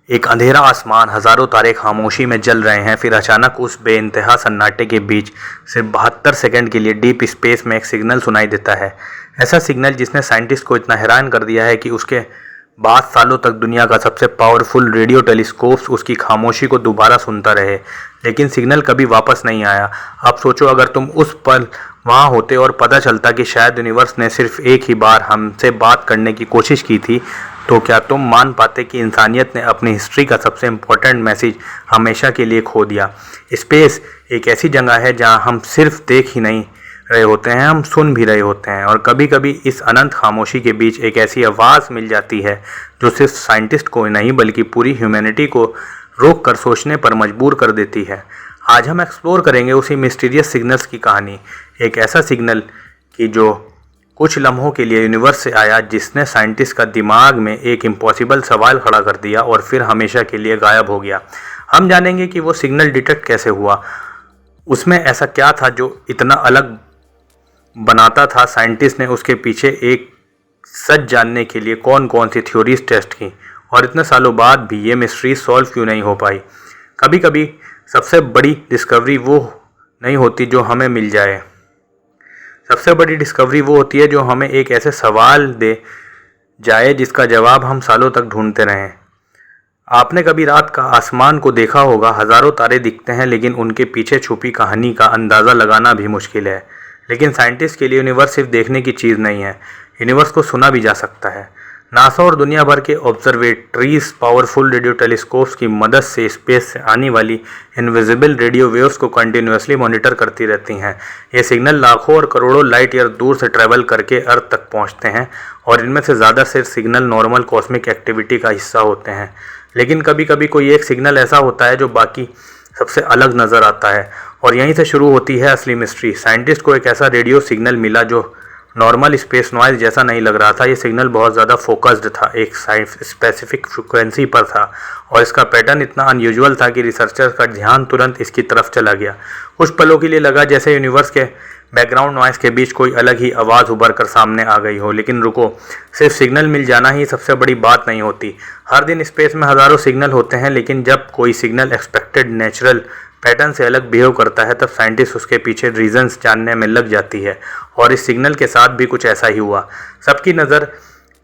एक अंधेरा आसमान, हजारों तारे खामोशी में जल रहे हैं। फिर अचानक उस बेइंतहा सन्नाटे के बीच सिर्फ 72 सेकंड के लिए डीप स्पेस में एक सिग्नल सुनाई देता है। ऐसा सिग्नल जिसने साइंटिस्ट को इतना हैरान कर दिया है कि उसके बाद सालों तक दुनिया का सबसे पावरफुल रेडियो टेलीस्कोप्स उसकी खामोशी को दोबारा सुनता रहे, लेकिन सिग्नल कभी वापस नहीं आया। अब सोचो, अगर तुम उस पल वहाँ होते और पता चलता कि शायद यूनिवर्स ने सिर्फ एक ही बार हमसे बात करने की कोशिश की थी, तो क्या तुम मान पाते कि इंसानियत ने अपनी हिस्ट्री का सबसे इम्पोर्टेंट मैसेज हमेशा के लिए खो दिया। स्पेस एक ऐसी जगह है जहाँ हम सिर्फ देख ही नहीं रहे होते हैं, हम सुन भी रहे होते हैं। और कभी कभी इस अनंत खामोशी के बीच एक ऐसी आवाज़ मिल जाती है जो सिर्फ साइंटिस्ट को नहीं बल्कि पूरी ह्यूमैनिटी को रोक कर सोचने पर मजबूर कर देती है। आज हम एक्सप्लोर करेंगे उसी मिस्टीरियस सिग्नल्स की कहानी, एक ऐसा सिग्नल कि जो कुछ लम्हों के लिए यूनिवर्स से आया, जिसने साइंटिस्ट का दिमाग में एक इम्पॉसिबल सवाल खड़ा कर दिया और फिर हमेशा के लिए गायब हो गया। हम जानेंगे कि वो सिग्नल डिटेक्ट कैसे हुआ, उसमें ऐसा क्या था जो इतना अलग बनाता था। साइंटिस्ट ने उसके पीछे एक सच जानने के लिए कौन कौन सी थ्योरीज टेस्ट की, और इतने सालों बाद भी ये मिस्ट्री सॉल्व क्यों नहीं हो पाई। कभी कभी सबसे बड़ी डिस्कवरी वो नहीं होती जो हमें मिल जाए, सबसे बड़ी डिस्कवरी वो होती है जो हमें एक ऐसे सवाल दे जाए जिसका जवाब हम सालों तक ढूंढते रहें। आपने कभी रात का आसमान को देखा होगा, हजारों तारे दिखते हैं लेकिन उनके पीछे छुपी कहानी का अंदाज़ा लगाना भी मुश्किल है। लेकिन साइंटिस्ट के लिए यूनिवर्स सिर्फ देखने की चीज़ नहीं है, यूनिवर्स को सुना भी जा सकता है। नासा और दुनिया भर के ऑब्जर्वेटरीज पावरफुल रेडियो टेलीस्कोप्स की मदद से स्पेस से आने वाली इनविजिबल रेडियो वेव्स को कंटिन्यूसली मॉनिटर करती रहती हैं। ये सिग्नल लाखों और करोड़ों लाइट ईयर दूर से ट्रैवल करके अर्थ तक पहुंचते हैं, और इनमें से ज़्यादातर सिग्नल नॉर्मल कॉस्मिक एक्टिविटी का हिस्सा होते हैं। लेकिन कभी कभी कोई एक सिग्नल ऐसा होता है जो बाकी सबसे अलग नज़र आता है, और यहीं से शुरू होती है असली मिस्ट्री। साइंटिस्ट को एक ऐसा रेडियो सिग्नल मिला जो नॉर्मल स्पेस नॉइज़ जैसा नहीं लग रहा था। ये सिग्नल बहुत ज़्यादा फोकस्ड था, एक स्पेसिफिक फ्रिक्वेंसी पर था, और इसका पैटर्न इतना अनयूजुअल था कि रिसर्चर्स का ध्यान तुरंत इसकी तरफ चला गया। कुछ पलों के लिए लगा जैसे यूनिवर्स के बैकग्राउंड नॉइज़ के बीच कोई अलग ही आवाज़ उभर कर सामने आ गई हो। लेकिन रुको, सिर्फ सिग्नल मिल जाना ही सबसे बड़ी बात नहीं होती। हर दिन स्पेस में हज़ारों सिग्नल होते हैं, लेकिन जब कोई सिग्नल एक्सपेक्टेड नेचुरल पैटर्न से अलग बिहेव करता है, तब साइंटिस्ट उसके पीछे रीजंस जानने में लग जाती है। और इस सिग्नल के साथ भी कुछ ऐसा ही हुआ। सबकी नज़र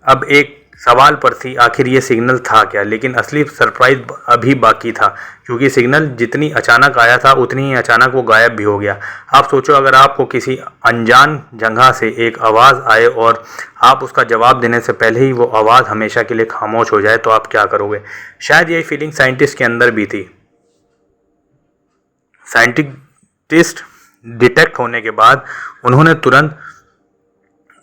अब एक सवाल पर थी, आखिर ये सिग्नल था क्या। लेकिन असली सरप्राइज अभी बाकी था, क्योंकि सिग्नल जितनी अचानक आया था उतनी ही अचानक वो गायब भी हो गया। आप सोचो, अगर आपको किसी अनजान जगह से एक आवाज़ आए और आप उसका जवाब देने से पहले ही वो आवाज़ हमेशा के लिए खामोश हो जाए, तो आप क्या करोगे। शायद यही फीलिंग साइंटिस्ट के अंदर भी थी। साइंटिस्ट डिटेक्ट होने के बाद उन्होंने तुरंत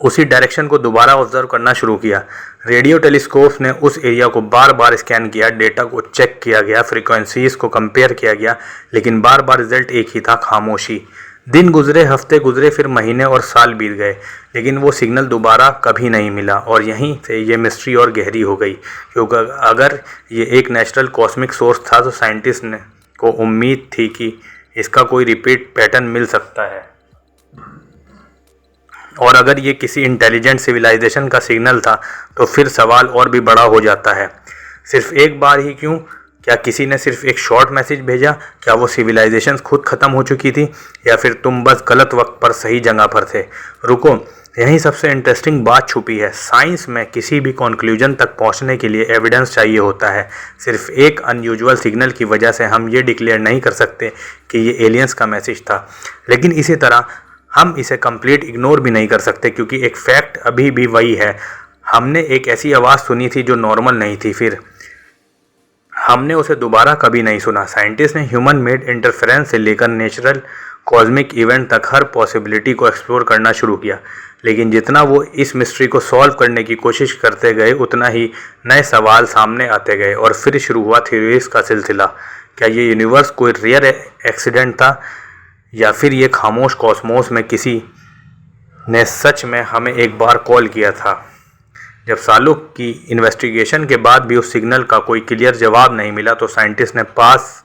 उसी डायरेक्शन को दोबारा ऑब्जर्व करना शुरू किया। रेडियो टेलीस्कोप्स ने उस एरिया को बार बार स्कैन किया, डेटा को चेक किया गया, फ्रीक्वेंसीज को कंपेयर किया गया, लेकिन बार बार रिजल्ट एक ही था, खामोशी। दिन गुजरे, हफ्ते गुजरे, फिर महीने और साल बीत गए, लेकिन वो सिग्नल दोबारा कभी नहीं मिला। और यहीं से ये मिस्ट्री और गहरी हो गई, क्योंकि अगर ये एक नेचुरल कॉस्मिक सोर्स था तो साइंटिस्ट ने को उम्मीद थी कि इसका कोई रिपीट पैटर्न मिल सकता है। और अगर ये किसी इंटेलिजेंट सिविलाइजेशन का सिग्नल था तो फिर सवाल और भी बड़ा हो जाता है। सिर्फ एक बार ही क्यों? क्या किसी ने सिर्फ एक शॉर्ट मैसेज भेजा? क्या वो सिविलाइजेशन खुद ख़त्म हो चुकी थी, या फिर तुम बस गलत वक्त पर सही जगह पर थे? रुको, यही सबसे इंटरेस्टिंग बात छुपी है। साइंस में किसी भी कंक्लूजन तक पहुंचने के लिए एविडेंस चाहिए होता है। सिर्फ एक अनयूजुअल सिग्नल की वजह से हम ये डिक्लेयर नहीं कर सकते कि ये एलियंस का मैसेज था, लेकिन इसी तरह हम इसे कंप्लीट इग्नोर भी नहीं कर सकते, क्योंकि एक फैक्ट अभी भी वही है। हमने एक ऐसी आवाज़ सुनी थी जो नॉर्मल नहीं थी, फिर हमने उसे दोबारा कभी नहीं सुना। साइंटिस्ट ने ह्यूमन मेड इंटरफेरेंस से लेकर नेचुरल कॉस्मिक इवेंट तक हर पॉसिबिलिटी को एक्सप्लोर करना शुरू किया, लेकिन जितना वो इस मिस्ट्री को सॉल्व करने की कोशिश करते गए, उतना ही नए सवाल सामने आते गए। और फिर शुरू हुआ थ्योरीज का सिलसिला। क्या ये यूनिवर्स कोई रेयर एक्सीडेंट था, या फिर ये खामोश कॉस्मोस में किसी ने सच में हमें एक बार कॉल किया था? जब सालों की इन्वेस्टिगेशन के बाद भी उस सिग्नल का कोई क्लियर जवाब नहीं मिला, तो साइंटिस्ट ने पास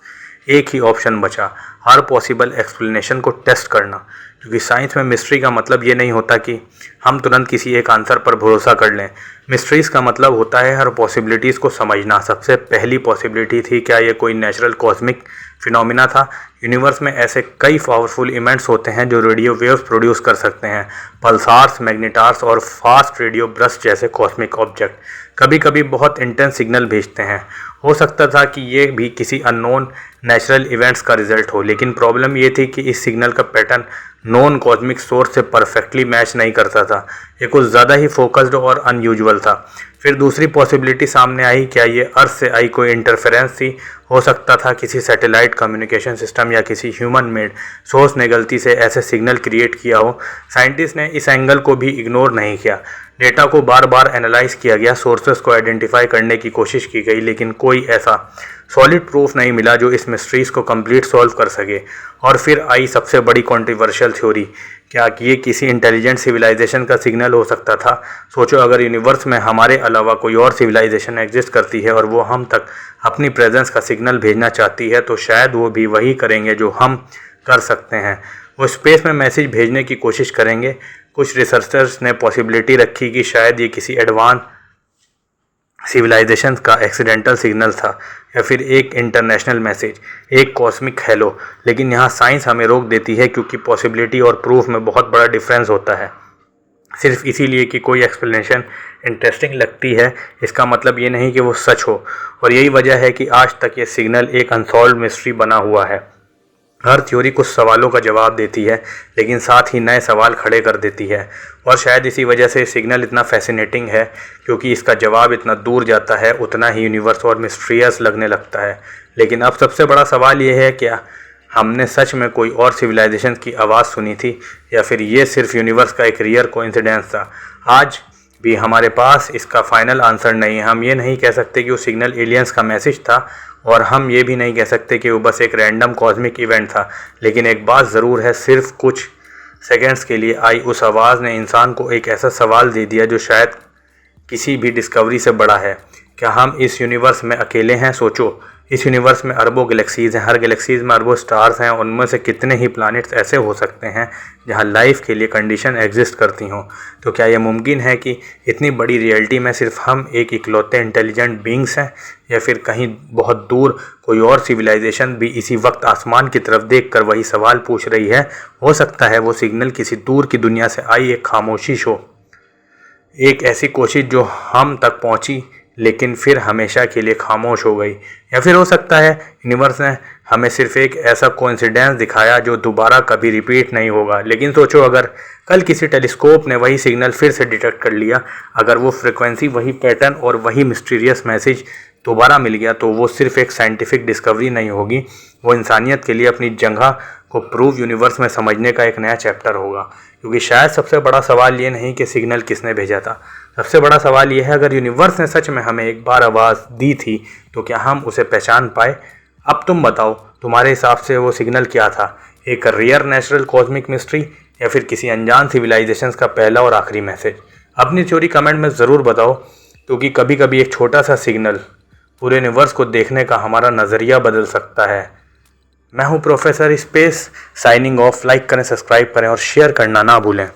एक ही ऑप्शन बचा, हर पॉसिबल एक्सप्लेनेशन को टेस्ट करना। क्योंकि साइंस में मिस्ट्री का मतलब ये नहीं होता कि हम तुरंत किसी एक आंसर पर भरोसा कर लें। मिस्ट्रीज का मतलब होता है हर पॉसिबिलिटीज़ को समझना। सबसे पहली पॉसिबिलिटी थी, क्या ये कोई नेचुरल कॉस्मिक फिनोमिना था? यूनिवर्स में ऐसे कई पावरफुल इवेंट्स होते हैं जो रेडियो वेव्स प्रोड्यूस कर सकते हैं, पल्सार्स, मैग्नेटार्स और फास्ट रेडियो ब्रस्ट जैसे कॉस्मिक ऑब्जेक्ट कभी कभी बहुत इंटेंस सिग्नल भेजते हैं। हो सकता था कि ये भी किसी अननोन नेचुरल इवेंट्स का रिजल्ट हो, लेकिन प्रॉब्लम ये थी कि इस सिग्नल का पैटर्न नॉन कॉस्मिक सोर्स से परफेक्टली मैच नहीं करता था। ये कुछ ज़्यादा ही फोकस्ड और अनयूजुअल था। फिर दूसरी पॉसिबिलिटी सामने आई, क्या ये अर्थ से आई कोई इंटरफेरेंस थी? हो सकता था किसी सैटेलाइट कम्युनिकेशन सिस्टम या किसी ह्यूमन मेड सोर्स ने गलती से ऐसे सिग्नल क्रिएट किया हो। साइंटिस्ट ने इस एंगल को भी इग्नोर नहीं किया। डेटा को बार बार एनालाइज किया गया, सोर्सेस को आइडेंटिफाई करने की कोशिश की गई, लेकिन कोई ऐसा सॉलिड प्रूफ नहीं मिला जो इस मिस्ट्रीज को कंप्लीट सॉल्व कर सके। और फिर आई सबसे बड़ी कंट्रोवर्शियल थ्योरी, क्या कि ये किसी इंटेलिजेंट सिविलाइजेशन का सिग्नल हो सकता था? सोचो, अगर यूनिवर्स में हमारे अलावा कोई और सिविलाइजेशन एग्जिस्ट करती है और वो हम तक अपनी प्रेजेंस का सिग्नल भेजना चाहती है, तो शायद वो भी वही करेंगे जो हम कर सकते हैं। वो स्पेस में मैसेज भेजने की कोशिश करेंगे। कुछ रिसर्चर्स ने पॉसिबिलिटी रखी कि शायद ये किसी एडवांस सिविलाइजेशन का एक्सीडेंटल सिग्नल था या फिर एक इंटरनेशनल मैसेज, एक कॉस्मिक हेलो। लेकिन यहाँ साइंस हमें रोक देती है, क्योंकि पॉसिबिलिटी और प्रूफ में बहुत बड़ा डिफरेंस होता है। सिर्फ इसीलिए कि कोई एक्सप्लेनेशन इंटरेस्टिंग लगती है, इसका मतलब ये नहीं कि वो सच हो। और यही वजह है कि आज तक ये सिग्नल एक अनसॉल्व्ड मिस्ट्री बना हुआ है। हर थ्योरी कुछ सवालों का जवाब देती है, लेकिन साथ ही नए सवाल खड़े कर देती है। और शायद इसी वजह से सिग्नल इतना फैसिनेटिंग है, क्योंकि इसका जवाब इतना दूर जाता है, उतना ही यूनिवर्स और मिस्ट्रियस लगने लगता है। लेकिन अब सबसे बड़ा सवाल ये है, क्या हमने सच में कोई और सिविलाइजेशन की आवाज़ सुनी थी, या फिर ये सिर्फ यूनिवर्स का एक रियर कोइंसिडेंस था? आज भी हमारे पास इसका फाइनल आंसर नहीं है। हम ये नहीं कह सकते कि वो सिग्नल एलियंस का मैसेज था, और हम ये भी नहीं कह सकते कि वो बस एक रैंडम कॉस्मिक इवेंट था। लेकिन एक बात ज़रूर है, सिर्फ कुछ सेकंड्स के लिए आई उस आवाज़ ने इंसान को एक ऐसा सवाल दे दिया जो शायद किसी भी डिस्कवरी से बड़ा है। क्या हम इस यूनिवर्स में अकेले हैं? सोचो, इस यूनिवर्स में अरबों गैलेक्सीज़ हैं, हर गैलेक्सीज़ में अरबों स्टार्स हैं। उनमें से कितने ही प्लैनेट्स ऐसे हो सकते हैं जहां लाइफ के लिए कंडीशन एग्जिस्ट करती हों? तो क्या यह मुमकिन है कि इतनी बड़ी रियलिटी में सिर्फ हम एक इकलौते इंटेलिजेंट बींग्स हैं, या फिर कहीं बहुत दूर कोई और सिविलाइजेशन भी इसी वक्त आसमान की तरफ देखकर वही सवाल पूछ रही है? हो सकता है वो सिग्नल किसी दूर की दुनिया से आई एक खामोशी हो, एक ऐसी कोशिश जो हम तक पहुंची लेकिन फिर हमेशा के लिए खामोश हो गई। या फिर हो सकता है यूनिवर्स ने हमें सिर्फ एक ऐसा कोइंसिडेंस दिखाया जो दोबारा कभी रिपीट नहीं होगा। लेकिन सोचो, अगर कल किसी टेलीस्कोप ने वही सिग्नल फिर से डिटेक्ट कर लिया, अगर वो फ्रिक्वेंसी, वही पैटर्न और वही मिस्टीरियस मैसेज दोबारा मिल गया, तो वो सिर्फ एक साइंटिफिक डिस्कवरी नहीं होगी, वो इंसानियत के लिए अपनी जगह को प्रूव यूनिवर्स में समझने का एक नया चैप्टर होगा। क्योंकि शायद सबसे बड़ा सवाल ये नहीं कि सिग्नल किसने भेजा था, सबसे बड़ा सवाल ये है, अगर यूनिवर्स ने सच में हमें एक बार आवाज़ दी थी, तो क्या हम उसे पहचान पाए? अब तुम बताओ, तुम्हारे हिसाब से वो सिग्नल क्या था? एक रियर नेचुरल कॉस्मिक मिस्ट्री, या फिर किसी अनजान सिविलाइजेशंस का पहला और आखिरी मैसेज? अपनी थ्योरी कमेंट में ज़रूर बताओ, क्योंकि कभी कभी एक छोटा सा सिग्नल पूरे यूनिवर्स को देखने का हमारा नज़रिया बदल सकता है। मैं हूं professor space, signing off. Like करें, सब्सक्राइब करें और शेयर करना ना भूलें।